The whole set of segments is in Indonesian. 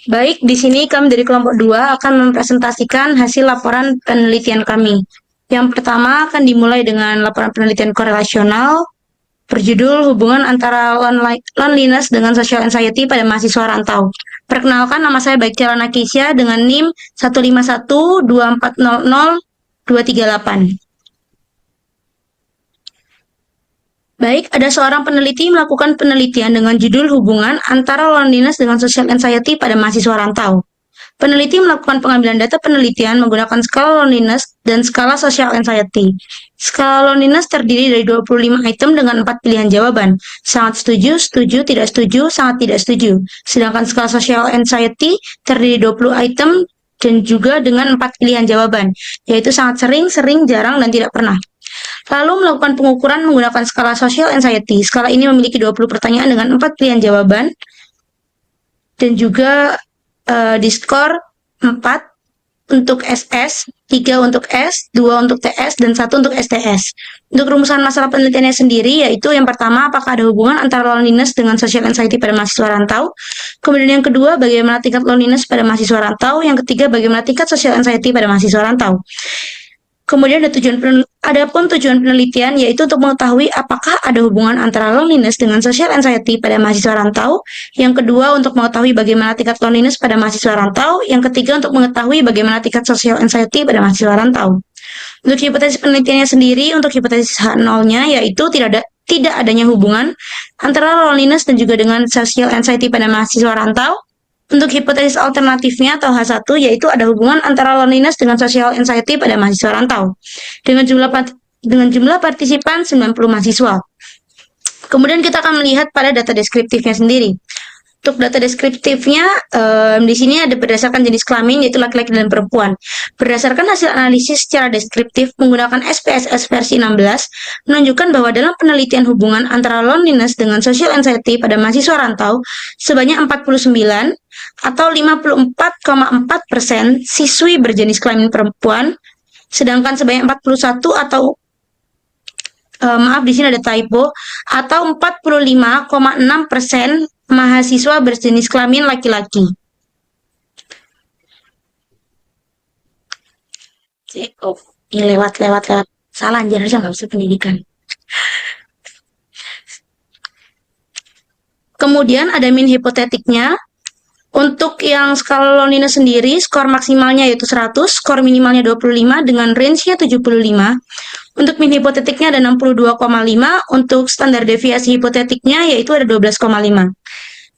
Baik, di sini kami dari kelompok 2 akan mempresentasikan hasil laporan penelitian kami. Yang pertama akan dimulai dengan laporan penelitian korelasional berjudul hubungan antara loneliness dengan social anxiety pada mahasiswa rantau. Perkenalkan, nama saya Baikcela Nakisya dengan NIM 1512400 238. Baik, ada seorang peneliti melakukan penelitian dengan judul hubungan antara loneliness dengan social anxiety pada mahasiswa rantau. Peneliti melakukan pengambilan data penelitian menggunakan skala loneliness dan skala social anxiety. Skala loneliness terdiri dari 25 item dengan 4 pilihan jawaban. Sangat setuju, setuju, tidak setuju, sangat tidak setuju. Sedangkan skala social anxiety terdiri 20 item dan juga dengan 4 pilihan jawaban, yaitu sangat sering, sering, jarang, dan tidak pernah. Lalu melakukan pengukuran menggunakan skala social anxiety. Skala ini memiliki 20 pertanyaan dengan 4 pilihan jawaban dan juga diskor 4 untuk SS, 3 untuk S, 2 untuk TS, dan 1 untuk STS. Untuk rumusan masalah penelitiannya sendiri, yaitu yang pertama, apakah ada hubungan antara loneliness dengan social anxiety pada mahasiswa rantau. Kemudian yang kedua, bagaimana tingkat loneliness pada mahasiswa rantau. Yang ketiga, bagaimana tingkat social anxiety pada mahasiswa rantau. Kemudian ada pun tujuan penelitian yaitu untuk mengetahui apakah ada hubungan antara loneliness dengan social anxiety pada mahasiswa rantau. Yang kedua, untuk mengetahui bagaimana tingkat loneliness pada mahasiswa rantau. Yang ketiga, untuk mengetahui bagaimana tingkat social anxiety pada mahasiswa rantau. Untuk hipotesis penelitiannya sendiri, untuk hipotesis H0-nya yaitu tidak adanya hubungan antara loneliness dan juga dengan social anxiety pada mahasiswa rantau. Untuk hipotesis alternatifnya atau H1 yaitu ada hubungan antara loneliness dengan social anxiety pada mahasiswa rantau dengan jumlah partisipan 90 mahasiswa. Kemudian kita akan melihat pada data deskriptifnya sendiri. Untuk data deskriptifnya di sini ada berdasarkan jenis kelamin yaitu laki-laki dan perempuan. Berdasarkan hasil analisis secara deskriptif menggunakan SPSS versi 16 menunjukkan bahwa dalam penelitian hubungan antara loneliness dengan social anxiety pada mahasiswa rantau sebanyak 49 atau 54,4% siswi berjenis kelamin perempuan, sedangkan sebanyak 41 atau di sini ada typo, atau 45,6% mahasiswa berjenis kelamin laki-laki. Ini lewat. Salah, anjir, harusnya nggak bisa pendidikan. Kemudian ada min hipotetiknya. Untuk yang skala loneliness sendiri, skor maksimalnya yaitu 100, skor minimalnya 25 dengan range-nya 75. Untuk min hipotetiknya ada 62,5, untuk standar deviasi hipotetiknya yaitu ada 12,5.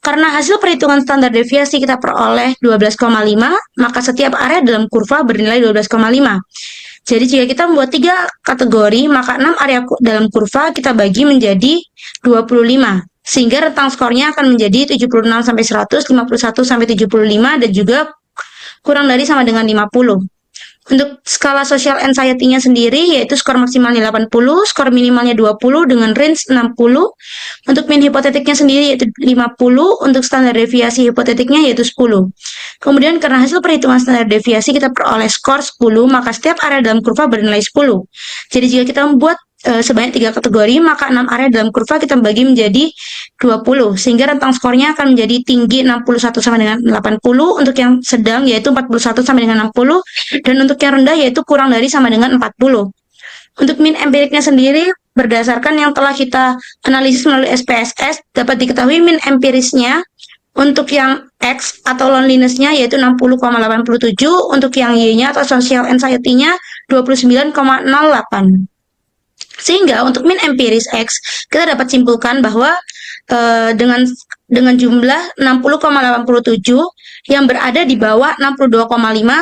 Karena hasil perhitungan standar deviasi kita peroleh 12,5, maka setiap area dalam kurva bernilai 12,5. Jadi jika kita membuat 3 kategori, maka 6 area dalam kurva kita bagi menjadi 25. Sehingga rentang skornya akan menjadi 76 sampai 100, 51 sampai 75, dan juga kurang dari sama dengan 50. Untuk skala social anxiety-nya sendiri yaitu skor maksimalnya 80, skor minimalnya 20 dengan range 60. Untuk min hipotetiknya sendiri yaitu 50, untuk standar deviasi hipotetiknya yaitu 10. Kemudian karena hasil perhitungan standar deviasi kita peroleh skor 10, maka setiap area dalam kurva bernilai 10. Jadi jika kita membuat sebanyak 3 kategori, maka 6 area dalam kurva kita bagi menjadi 20, sehingga rentang skornya akan menjadi tinggi 61 sama dengan 80, untuk yang sedang yaitu 41 sama dengan 60, dan untuk yang rendah yaitu kurang dari sama dengan 40. Untuk min empiriknya sendiri, berdasarkan yang telah kita analisis melalui SPSS, dapat diketahui min empirisnya untuk yang X atau loneliness-nya yaitu 60,87, untuk yang Y-nya atau social anxiety-nya 29,08. Sehingga untuk min empiris X, kita dapat simpulkan bahwa dengan jumlah 60,87 yang berada di bawah 62,5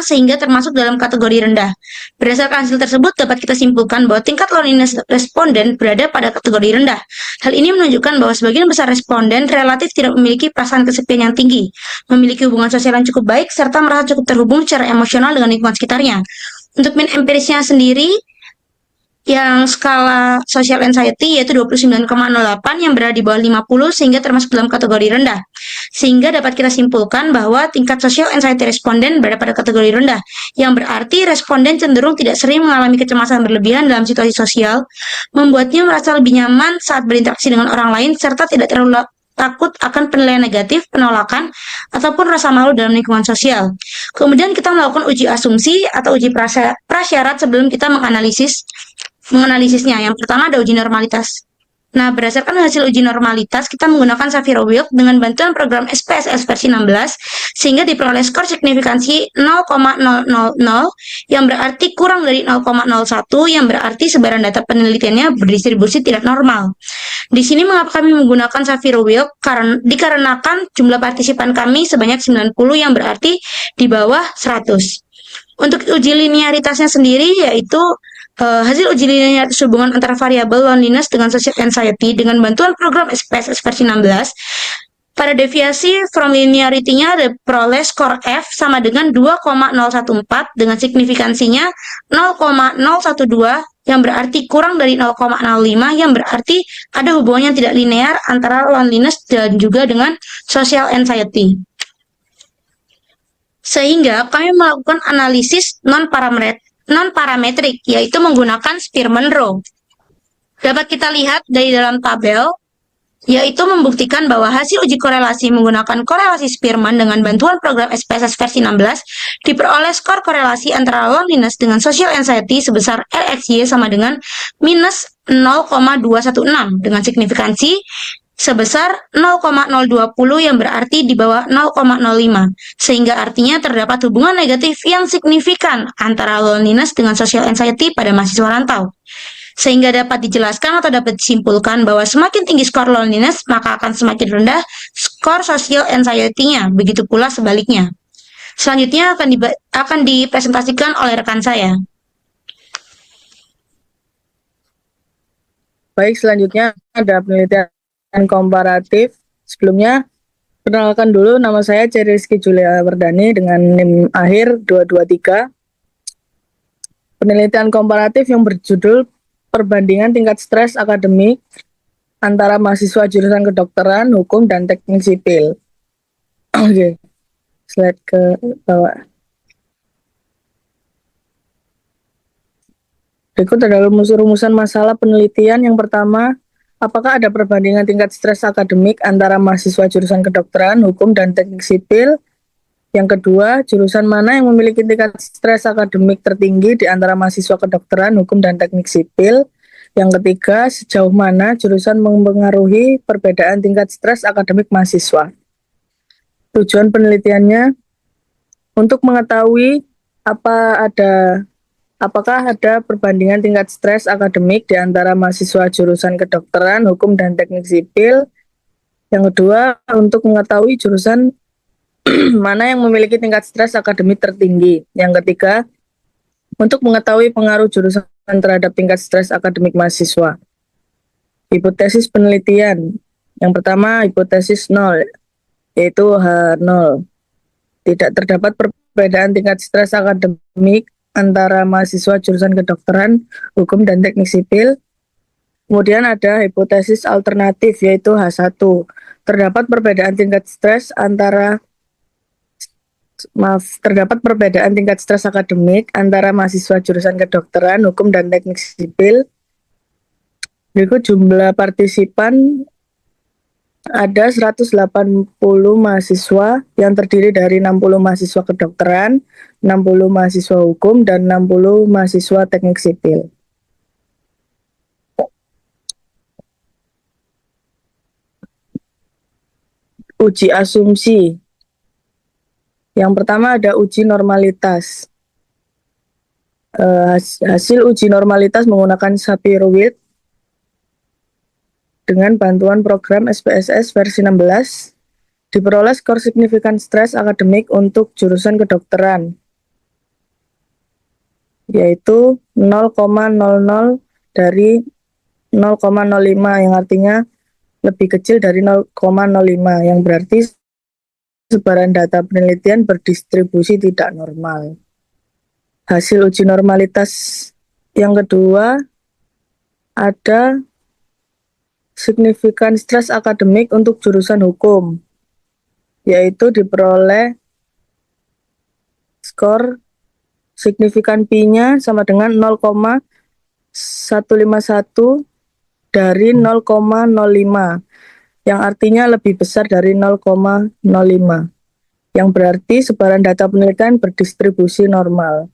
sehingga termasuk dalam kategori rendah. Berdasarkan hasil tersebut dapat kita simpulkan bahwa tingkat loneliness responden berada pada kategori rendah. Hal ini menunjukkan bahwa sebagian besar responden relatif tidak memiliki perasaan kesepian yang tinggi, memiliki hubungan sosial yang cukup baik, serta merasa cukup terhubung secara emosional dengan lingkungan sekitarnya. Untuk min empirisnya sendiri, yang skala social anxiety yaitu 29,08 yang berada di bawah 50 sehingga termasuk dalam kategori rendah. Sehingga dapat kita simpulkan bahwa tingkat social anxiety responden berada pada kategori rendah, yang berarti responden cenderung tidak sering mengalami kecemasan berlebihan dalam situasi sosial, membuatnya merasa lebih nyaman saat berinteraksi dengan orang lain serta tidak terlalu takut akan penilaian negatif, penolakan, ataupun rasa malu dalam lingkungan sosial. Kemudian kita melakukan uji asumsi atau uji prasyarat sebelum kita menganalisisnya. Yang pertama ada uji normalitas. Nah, berdasarkan hasil uji normalitas, kita menggunakan Shapiro-Wilk dengan bantuan program SPSS versi 16, sehingga diperoleh skor signifikansi 0,000, yang berarti kurang dari 0,01, yang berarti sebaran data penelitiannya berdistribusi tidak normal. Di sini mengapa kami menggunakan Shapiro-Wilk? Dikarenakan jumlah partisipan kami sebanyak 90, yang berarti di bawah 100. Untuk uji linearitasnya sendiri, yaitu hasil uji linearitas hubungan antara variabel loneliness dengan social anxiety dengan bantuan program SPSS versi 16, pada deviasi from linearity-nya diperoleh skor F sama dengan 2,014 dengan signifikansinya 0,012, yang berarti kurang dari 0,05, yang berarti ada hubungan yang tidak linear antara loneliness dan juga dengan social anxiety. Sehingga kami melakukan analisis non-parametrik, yaitu menggunakan Spearman-Rho. Dapat kita lihat dari dalam tabel, yaitu membuktikan bahwa hasil uji korelasi menggunakan korelasi Spearman dengan bantuan program SPSS versi 16 diperoleh skor korelasi antara loneliness dengan social anxiety sebesar RxY sama dengan minus 0,216 dengan signifikansi sebesar 0,020, yang berarti di bawah 0,05, sehingga artinya terdapat hubungan negatif yang signifikan antara loneliness dengan social anxiety pada mahasiswa rantau. Sehingga dapat dijelaskan atau dapat disimpulkan bahwa semakin tinggi skor loneliness, maka akan semakin rendah skor social anxiety-nya, begitu pula sebaliknya. Selanjutnya akan dipresentasikan oleh rekan saya. Baik, selanjutnya ada penelitian komparatif. Sebelumnya, perkenalkan dulu, nama saya Cherry Rizky Julia Wardani dengan NIM akhir 223. Penelitian komparatif yang berjudul Perbandingan tingkat stres akademik antara mahasiswa jurusan kedokteran, hukum, dan teknik sipil. Oke, slide ke bawah. Berikut adalah rumusan masalah penelitian. Yang pertama, apakah ada perbandingan tingkat stres akademik antara mahasiswa jurusan kedokteran, hukum, dan teknik sipil? Yang kedua, jurusan mana yang memiliki tingkat stres akademik tertinggi di antara mahasiswa kedokteran, hukum, dan teknik sipil? Yang ketiga, sejauh mana jurusan mempengaruhi perbedaan tingkat stres akademik mahasiswa? Tujuan penelitiannya untuk mengetahui apakah ada perbandingan tingkat stres akademik di antara mahasiswa jurusan kedokteran, hukum, dan teknik sipil. Yang kedua, untuk mengetahui jurusan mana yang memiliki tingkat stres akademik tertinggi. Yang ketiga, untuk mengetahui pengaruh jurusan terhadap tingkat stres akademik mahasiswa. Hipotesis penelitian. Yang pertama, hipotesis 0, yaitu H0. Tidak terdapat perbedaan tingkat stres akademik antara mahasiswa jurusan kedokteran, hukum, dan teknik sipil. Kemudian ada hipotesis alternatif, yaitu H1. Terdapat perbedaan tingkat stres akademik antara mahasiswa jurusan kedokteran, hukum, dan teknik sipil. Berikut jumlah partisipan, ada 180 mahasiswa yang terdiri dari 60 mahasiswa kedokteran, 60 mahasiswa hukum, dan 60 mahasiswa teknik sipil. Uji asumsi. Yang pertama ada uji normalitas. Hasil uji normalitas menggunakan Shapiro-Wilk dengan bantuan program SPSS versi 16 diperoleh skor signifikan stres akademik untuk jurusan kedokteran, yaitu 0,00 dari 0,05, yang artinya lebih kecil dari 0,05, yang berarti sebaran data penelitian berdistribusi tidak normal. Hasil uji normalitas yang kedua ada signifikan stres akademik untuk jurusan hukum, yaitu diperoleh skor signifikan Pi-nya sama dengan 0,151 dari 0,05, yang artinya lebih besar dari 0,05. yang berarti sebaran data penelitian berdistribusi normal.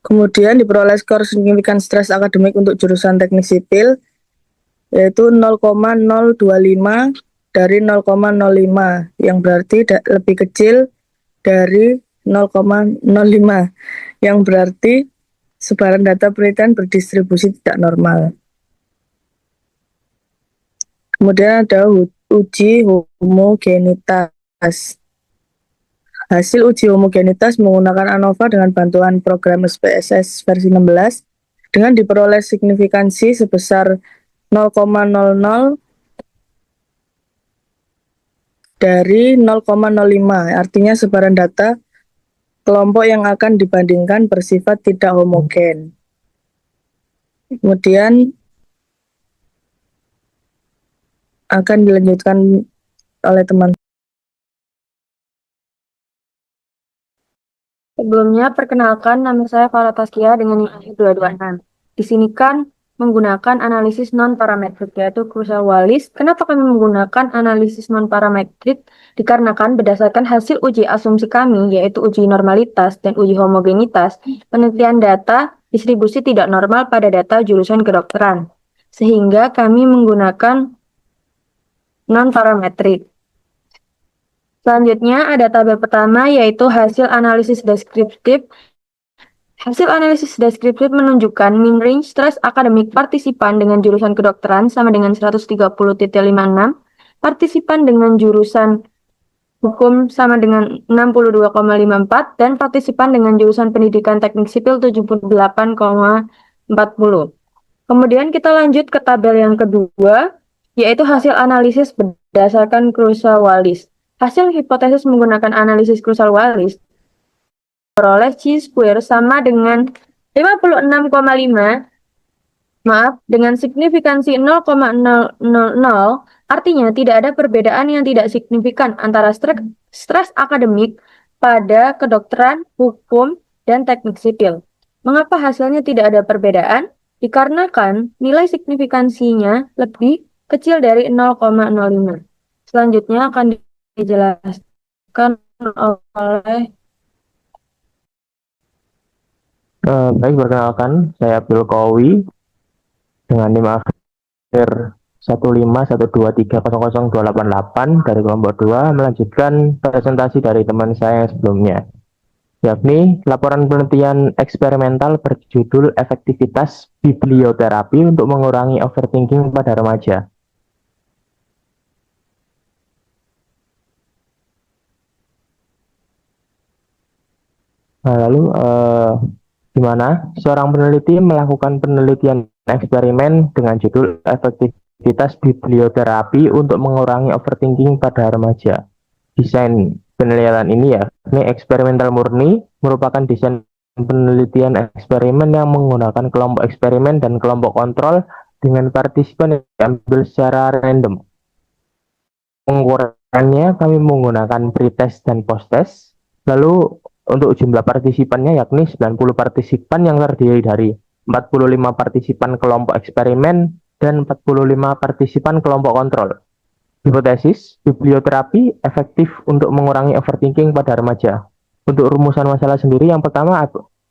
Kemudian diperoleh skor signifikan stres akademik untuk jurusan teknik sipil, yaitu 0,025 dari 0,05, yang berarti lebih kecil dari 0,05, yang berarti sebaran data penelitian berdistribusi tidak normal. Kemudian ada uji homogenitas. Hasil uji homogenitas menggunakan ANOVA dengan bantuan program SPSS versi 16 dengan diperoleh signifikansi sebesar 0,00 dari 0,05. Artinya sebaran data kelompok yang akan dibandingkan bersifat tidak homogen. Kemudian akan dilanjutkan oleh teman. Sebelumnya, perkenalkan nama saya Farah Taskia dengan NIM 226. Di sini kan menggunakan analisis non-parametrik, yaitu Krushal-Wallis. Kenapa kami menggunakan analisis non-parametrik? Dikarenakan berdasarkan hasil uji asumsi kami, yaitu uji normalitas dan uji homogenitas, penelitian data distribusi tidak normal pada data jurusan kedokteran. Sehingga kami menggunakan non-parametrik. Selanjutnya ada tabel pertama yaitu hasil analisis deskriptif. Hasil analisis deskriptif menunjukkan mean range stres akademik partisipan dengan jurusan kedokteran sama dengan 130.56, partisipan dengan jurusan hukum sama dengan 62,54, dan partisipan dengan jurusan pendidikan teknik sipil 78,40. Kemudian kita lanjut ke tabel yang kedua, yaitu hasil analisis berdasarkan Krushal-Wallis. Hasil hipotesis menggunakan analisis Krushal-Wallis peroleh chi-square sama dengan 56,5, dengan signifikansi 0,000, artinya tidak ada perbedaan yang tidak signifikan antara stres akademik pada kedokteran, hukum, dan teknik sipil. Mengapa hasilnya tidak ada perbedaan? Dikarenakan nilai signifikansinya lebih kecil dari 0,05. Selanjutnya akan dijelaskan oleh baik, perkenalkan saya Abdul Kowi dengan NIM akhir 15123000288 dari kelompok 2 melanjutkan presentasi dari teman saya yang sebelumnya, yakni laporan penelitian eksperimental berjudul efektivitas biblioterapi untuk mengurangi overthinking pada remaja. Nah, lalu di mana seorang peneliti melakukan penelitian eksperimen dengan judul efektivitas biblioterapi untuk mengurangi overthinking pada remaja. Desain penelitian ini ini eksperimental murni, merupakan desain penelitian eksperimen yang menggunakan kelompok eksperimen dan kelompok kontrol dengan partisipan yang diambil secara random. Pengukurannya kami menggunakan pretest dan posttest. Lalu untuk jumlah partisipannya yakni 90 partisipan yang terdiri dari 45 partisipan kelompok eksperimen dan 45 partisipan kelompok kontrol. Hipotesis, biblioterapi efektif untuk mengurangi overthinking pada remaja. Untuk rumusan masalah sendiri yang pertama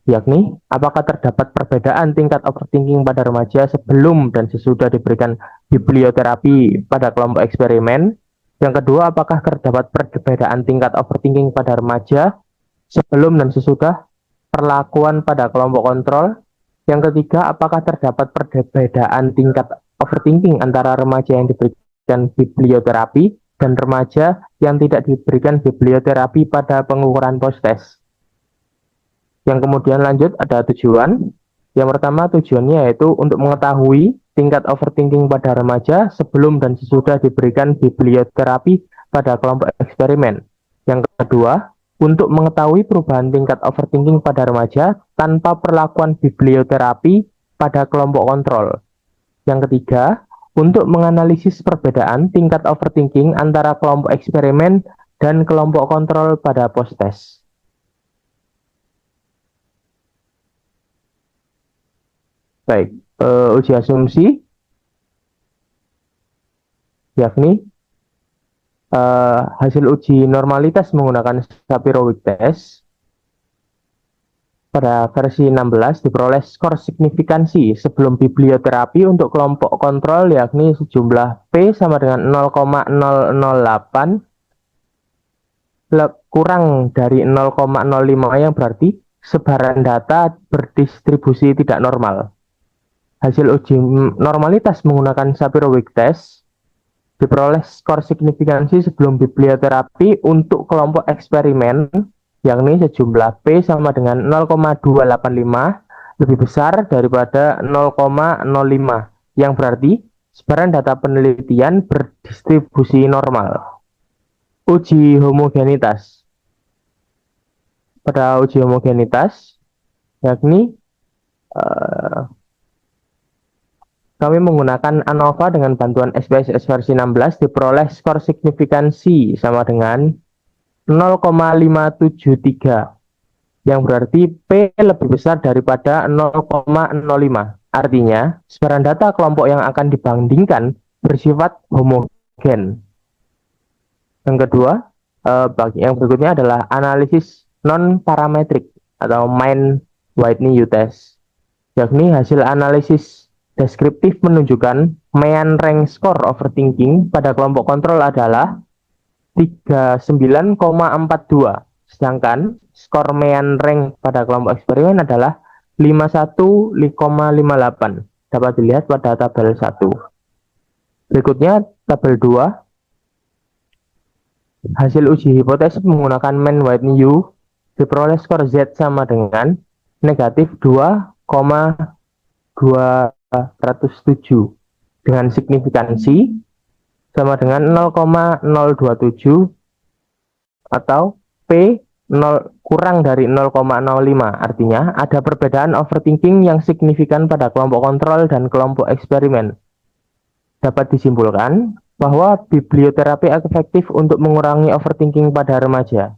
yakni apakah terdapat perbedaan tingkat overthinking pada remaja sebelum dan sesudah diberikan biblioterapi pada kelompok eksperimen. Yang kedua, apakah terdapat perbedaan tingkat overthinking pada remaja sebelum dan sesudah perlakuan pada kelompok kontrol. Yang ketiga, apakah terdapat perbedaan tingkat overthinking antara remaja yang diberikan biblioterapi dan remaja yang tidak diberikan biblioterapi pada pengukuran post-test. Yang kemudian lanjut ada tujuan. Yang pertama tujuannya yaitu untuk mengetahui tingkat overthinking pada remaja sebelum dan sesudah diberikan biblioterapi pada kelompok eksperimen. Yang kedua, untuk mengetahui perubahan tingkat overthinking pada remaja tanpa perlakuan biblioterapi pada kelompok kontrol. Yang ketiga, untuk menganalisis perbedaan tingkat overthinking antara kelompok eksperimen dan kelompok kontrol pada post-test. Baik, uji asumsi yakni hasil uji normalitas menggunakan Shapiro-Wilk test pada versi 16 diperoleh skor signifikansi sebelum biblioterapi untuk kelompok kontrol yakni sejumlah P sama dengan 0,008 kurang dari 0,05 yang berarti sebaran data berdistribusi tidak normal. Hasil uji normalitas menggunakan Shapiro-Wilk test diperoleh skor signifikansi sebelum biblioterapi untuk kelompok eksperimen yakni sejumlah P sama dengan 0,285 lebih besar daripada 0,05 yang berarti sebaran data penelitian berdistribusi normal. Uji homogenitas. Pada uji homogenitas yakni kami menggunakan ANOVA dengan bantuan SPSS versi 16 diperoleh skor signifikansi sama dengan 0,573 yang berarti P lebih besar daripada 0,05. Artinya, sebaran data kelompok yang akan dibandingkan bersifat homogen. Yang kedua, yang berikutnya adalah analisis non-parametrik atau Mann-Whitney U-test, yakni hasil analisis deskriptif menunjukkan mean rank score overthinking pada kelompok kontrol adalah 39,42, sedangkan skor mean rank pada kelompok eksperimen adalah 51,58. Dapat dilihat pada tabel 1. Berikutnya tabel 2. Hasil uji hipotesis menggunakan Mann-Whitney U diperoleh skor Z sama dengan negatif 2,207 dengan signifikansi sama dengan 0,027 atau P kurang dari 0,05. Artinya ada perbedaan overthinking yang signifikan pada kelompok kontrol dan kelompok eksperimen. Dapat disimpulkan bahwa biblioterapi efektif untuk mengurangi overthinking pada remaja.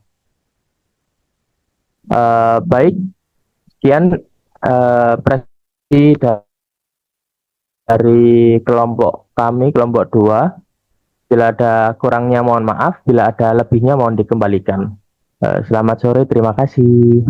Baik, sekian presentasi dari kelompok kami, kelompok 2. Bila ada kurangnya mohon maaf, bila ada lebihnya mohon dikembalikan. Selamat sore, terima kasih.